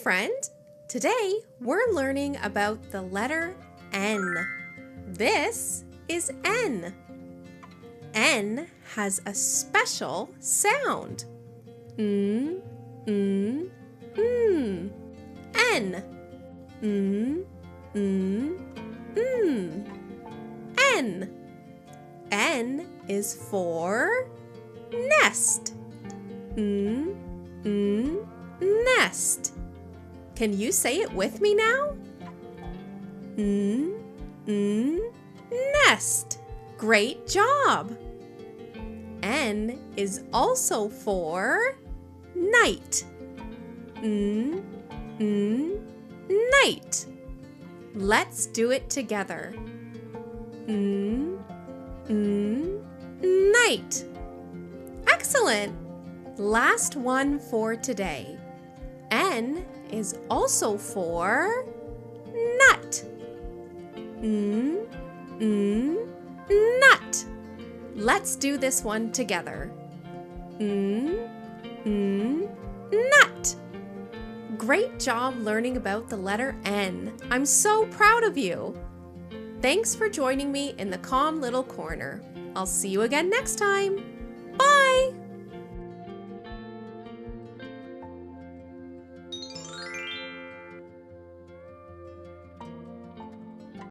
friend! Today we're learning about the letter N. This is N. N has a special sound. N. N. N is for nest. Nest. Can you say it with me now? Nest. Great job. N is also for night. Night. Let's do it together. Night. Excellent. Last one for today. N is also for nut. Nut. Let's do this one together. Nut. Great job learning about the letter N. I'm so proud of you. Thanks for joining me in the Calm Little Corner. I'll see you again next time.